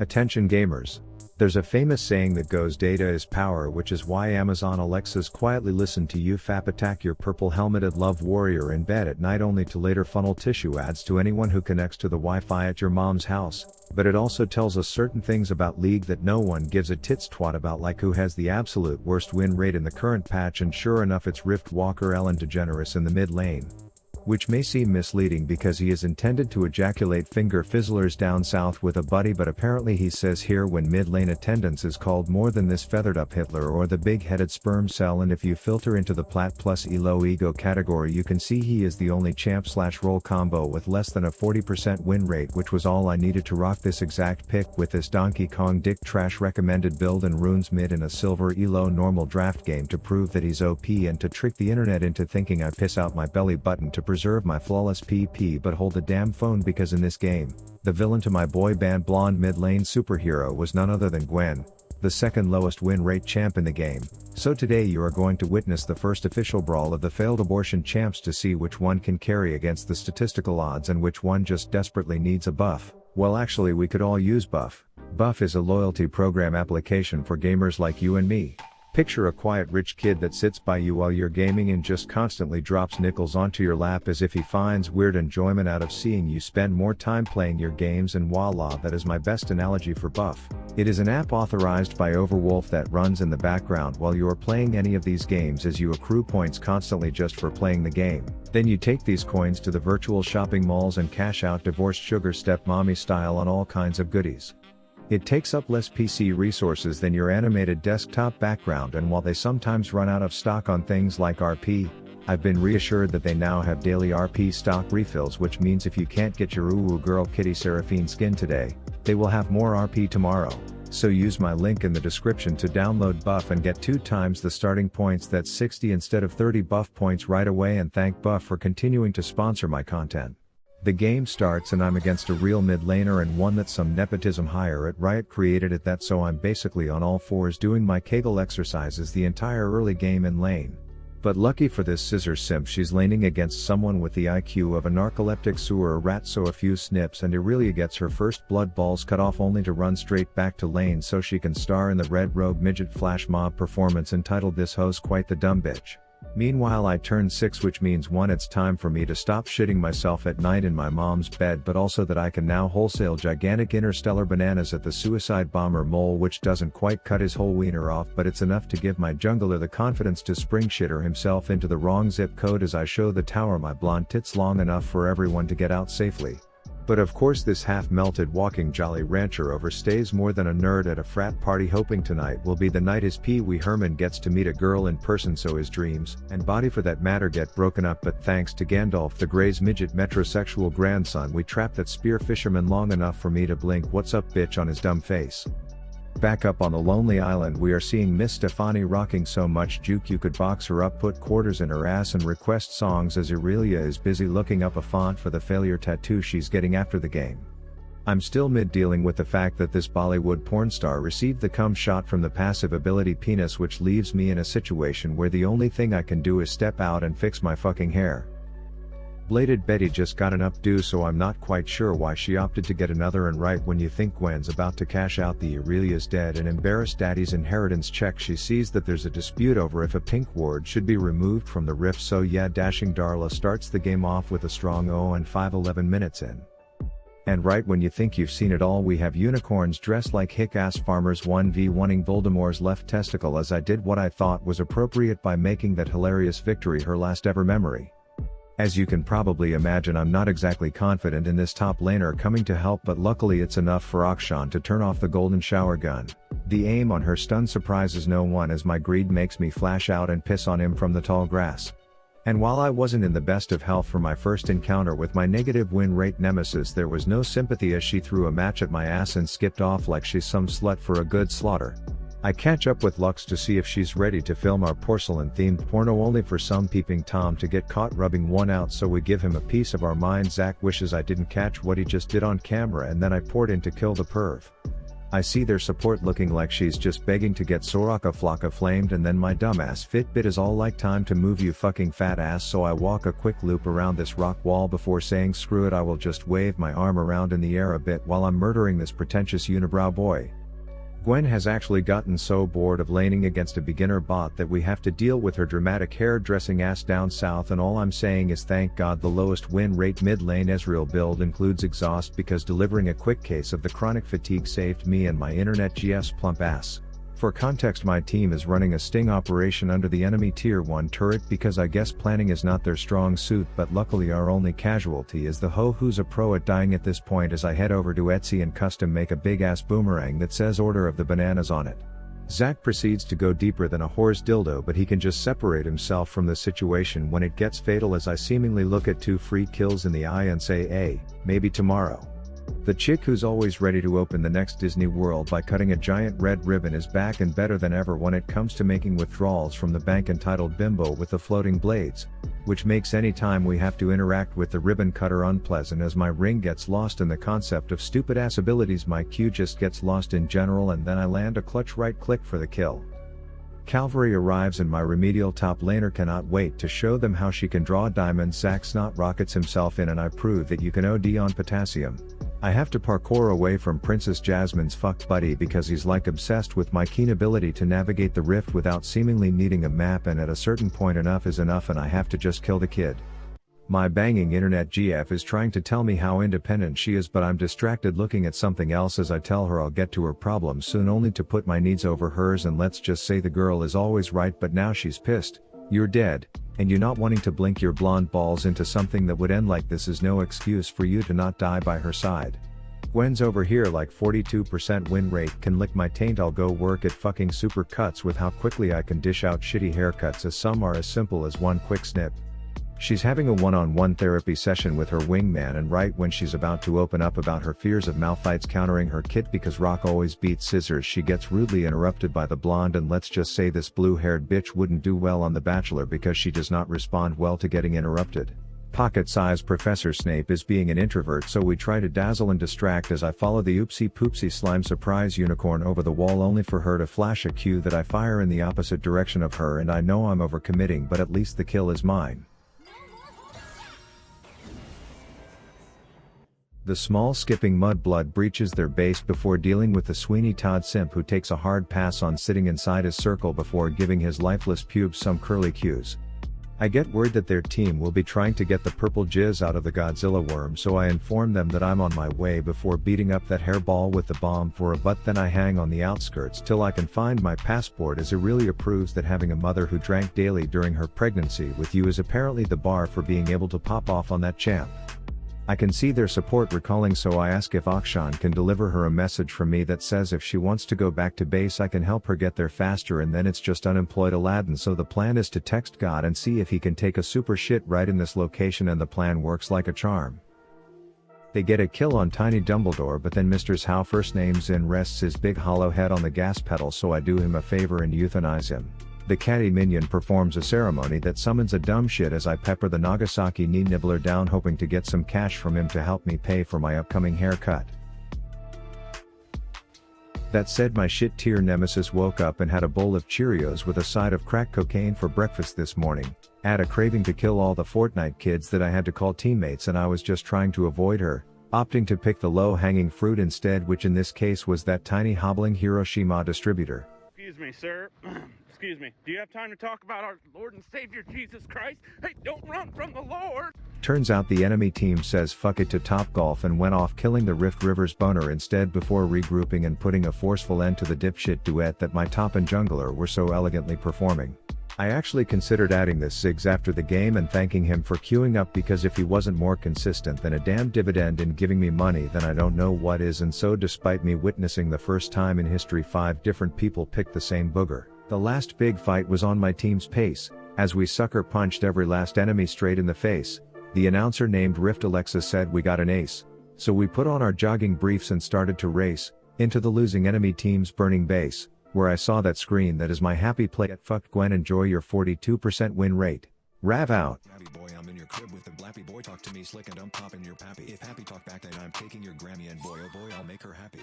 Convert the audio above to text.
Attention gamers. There's a famous saying that goes data is power, which is why Amazon Alexas quietly listen to you fap attack your purple helmeted love warrior in bed at night only to later funnel tissue ads to anyone who connects to the Wi-Fi at your mom's house. But it also tells us certain things about League that no one gives a tits twat about, like who has the absolute worst win rate in the current patch, and sure enough it's Rift Walker Ellen DeGeneres in the mid lane. Which may seem misleading because he is intended to ejaculate finger fizzlers down south with a buddy, but apparently he says here when mid lane attendance is called more than this feathered up Hitler or the big headed sperm cell, and if you filter into the plat plus elo ego category you can see he is the only champ/roll combo with less than a 40% win rate, which was all I needed to rock this exact pick with this Donkey Kong dick trash recommended build and runes mid in a silver elo normal draft game to prove that he's OP and to trick the internet into thinking I piss out my belly button to preserve my flawless PP, but hold the damn phone, because in this game, the villain to my boy band blonde mid lane superhero was none other than Gwen, the second lowest win rate champ in the game. So today you are going to witness the first official brawl of the failed abortion champs to see which one can carry against the statistical odds and which one just desperately needs a buff. Well, actually we could all use buff. Buff is a loyalty program application for gamers like you and me. Picture a quiet rich kid that sits by you while you're gaming and just constantly drops nickels onto your lap as if he finds weird enjoyment out of seeing you spend more time playing your games, and voila, that is my best analogy for buff. It is an app authorized by Overwolf that runs in the background while you are playing any of these games as you accrue points constantly just for playing the game. Then you take these coins to the virtual shopping malls and cash out divorced sugar stepmommy style on all kinds of goodies. It takes up less PC resources than your animated desktop background, and while they sometimes run out of stock on things like RP, I've been reassured that they now have daily RP stock refills, which means if you can't get your ooh girl kitty Seraphine skin today, they will have more RP tomorrow. So use my link in the description to download Buff and get 2 times the starting points, that's 60 instead of 30 Buff points right away, and thank Buff for continuing to sponsor my content. The game starts and I'm against a real mid laner and one that some nepotism hire at Riot created it that, so I'm basically on all fours doing my Kegel exercises the entire early game in lane. But lucky for this scissor simp, she's laning against someone with the IQ of a narcoleptic sewer rat, so a few snips and Irelia gets her first blood balls cut off, only to run straight back to lane so she can star in the red robe midget flash mob performance entitled "This Hoe's Quite the Dumb Bitch." Meanwhile I turned 6, which means 1, it's time for me to stop shitting myself at night in my mom's bed, but also that I can now wholesale gigantic interstellar bananas at the suicide bomber mole, which doesn't quite cut his whole wiener off, but it's enough to give my jungler the confidence to spring shitter himself into the wrong zip code as I show the tower my blonde tits long enough for everyone to get out safely. But of course this half-melted walking Jolly Rancher overstays more than a nerd at a frat party, hoping tonight will be the night his Pee Wee Herman gets to meet a girl in person so his dreams, and body for that matter, get broken up. But thanks to Gandalf the Grey's midget metrosexual grandson, we trapped that spear fisherman long enough for me to blink "what's up bitch" on his dumb face. Back up on the lonely island we are seeing Miss Stefani rocking so much juke you could box her up, put quarters in her ass and request songs as Irelia is busy looking up a font for the failure tattoo she's getting after the game. I'm still mid dealing with the fact that this Bollywood porn star received the cum shot from the passive ability penis, which leaves me in a situation where the only thing I can do is step out and fix my fucking hair. Bladed Betty just got an updo, so I'm not quite sure why she opted to get another, and right when you think Gwen's about to cash out the Irelia's dead and embarrassed daddy's inheritance check, she sees that there's a dispute over if a pink ward should be removed from the rift, so yeah, dashing Darla starts the game off with a strong 0-5 11 minutes in. And right when you think you've seen it all, we have unicorns dressed like hick-ass farmers 1v1ing Voldemort's left testicle, as I did what I thought was appropriate by making that hilarious victory her last ever memory. As you can probably imagine, I'm not exactly confident in this top laner coming to help, but luckily it's enough for Akshan to turn off the golden shower gun. The aim on her stun surprises no one as my greed makes me flash out and piss on him from the tall grass. And while I wasn't in the best of health for my first encounter with my negative win rate nemesis, there was no sympathy as she threw a match at my ass and skipped off like she's some slut for a good slaughter. I catch up with Lux to see if she's ready to film our porcelain-themed porno, only for some peeping Tom to get caught rubbing one out, so we give him a piece of our mind. Zach wishes I didn't catch what he just did on camera, and then I poured in to kill the perv. I see their support looking like she's just begging to get Soraka Flocka flamed, and then my dumbass Fitbit is all like, time to move you fucking fat ass, so I walk a quick loop around this rock wall before saying screw it, I will just wave my arm around in the air a bit while I'm murdering this pretentious unibrow boy. Gwen has actually gotten so bored of laning against a beginner bot that we have to deal with her dramatic hairdressing ass down south, and all I'm saying is thank God the lowest win rate mid lane Ezreal build includes exhaust, because delivering a quick case of the chronic fatigue saved me and my internet GF's plump ass. For context, my team is running a sting operation under the enemy tier 1 turret because I guess planning is not their strong suit, but luckily our only casualty is the hoe who's a pro at dying at this point as I head over to Etsy and custom make a big ass boomerang that says Order of the Bananas on it. Zac proceeds to go deeper than a whore's dildo, but he can just separate himself from the situation when it gets fatal as I seemingly look at 2 free kills in the eye and say, hey, maybe tomorrow. The chick who's always ready to open the next Disney World by cutting a giant red ribbon is back and better than ever when it comes to making withdrawals from the bank, entitled Bimbo with the Floating Blades, which makes any time we have to interact with the ribbon cutter unpleasant as my ring gets lost in the concept of stupid ass abilities. My Q just gets lost in general, and then I land a clutch right click for the kill. Calvary arrives and my remedial top laner cannot wait to show them how she can draw diamonds. Zac Snot rockets himself in and I prove that you can OD on potassium. I have to parkour away from Princess Jasmine's fuck buddy because he's like obsessed with my keen ability to navigate the rift without seemingly needing a map, and at a certain point enough is enough and I have to just kill the kid. My banging internet GF is trying to tell me how independent she is, but I'm distracted looking at something else as I tell her I'll get to her problems soon, only to put my needs over hers, and let's just say the girl is always right, but now she's pissed. You're dead, and you not wanting to blink your blonde balls into something that would end like this is no excuse for you to not die by her side. Gwen's over here like 42% win rate, can lick my taint. I'll go work at fucking Super Cuts with how quickly I can dish out shitty haircuts, as some are as simple as one quick snip. She's having a one-on-one therapy session with her wingman, and right when she's about to open up about her fears of Malphite's countering her kit because Rock always beats scissors, she gets rudely interrupted by the blonde, and let's just say this blue-haired bitch wouldn't do well on The Bachelor because she does not respond well to getting interrupted. Pocket-sized Professor Snape is being an introvert, so we try to dazzle and distract as I follow the oopsie poopsie slime surprise unicorn over the wall, only for her to flash a cue that I fire in the opposite direction of her, and I know I'm overcommitting, but at least the kill is mine. The small skipping Mudblood breaches their base before dealing with the Sweeney Todd simp who takes a hard pass on sitting inside his circle before giving his lifeless pubes some curly cues. I get word that their team will be trying to get the purple jizz out of the Godzilla worm, so I inform them that I'm on my way before beating up that hairball with the bomb for a butt. Then I hang on the outskirts till I can find my passport, as Aurelia proves that having a mother who drank daily during her pregnancy with you is apparently the bar for being able to pop off on that champ. I can see their support recalling, so I ask if Akshan can deliver her a message from me that says if she wants to go back to base I can help her get there faster, and then it's just unemployed Aladdin, so the plan is to text God and see if he can take a super shit right in this location, and the plan works like a charm. They get a kill on Tiny Dumbledore, but then Mr. How first name Zin rests his big hollow head on the gas pedal, so I do him a favor and euthanize him. The catty minion performs a ceremony that summons a dumb shit as I pepper the Nagasaki knee nibbler down, hoping to get some cash from him to help me pay for my upcoming haircut. That said, my shit tier nemesis woke up and had a bowl of Cheerios with a side of crack cocaine for breakfast this morning, had a craving to kill all the Fortnite kids that I had to call teammates, and I was just trying to avoid her, opting to pick the low-hanging fruit instead, which in this case was that tiny hobbling Hiroshima distributor. Excuse me, sir. Excuse me. Do you have time to talk about our Lord and Savior Jesus Christ? Hey, don't run from the Lord! Turns out the enemy team says fuck it to Topgolf and went off killing the Rift River's boner instead, before regrouping and putting a forceful end to the dipshit duet that my top and jungler were so elegantly performing. I actually considered adding this Ziggs after the game and thanking him for queuing up, because if he wasn't more consistent than a damn dividend in giving me money, then I don't know what is. And so, despite me witnessing the first time in history 5 different people picked the same booger, the last big fight was on my team's pace, as we sucker punched every last enemy straight in the face. The announcer named Rift Alexa said we got an ace, so we put on our jogging briefs and started to race into the losing enemy team's burning base, where I saw that screen that is my happy play at fucked Gwen. Enjoy your 42% win rate. Rav out. Happy boy, I'm in your crib with the blappy boy. Talk to me slick and I'm popping your pappy. If happy talk back, then I'm taking your Grammy, and boy oh boy I'll make her happy.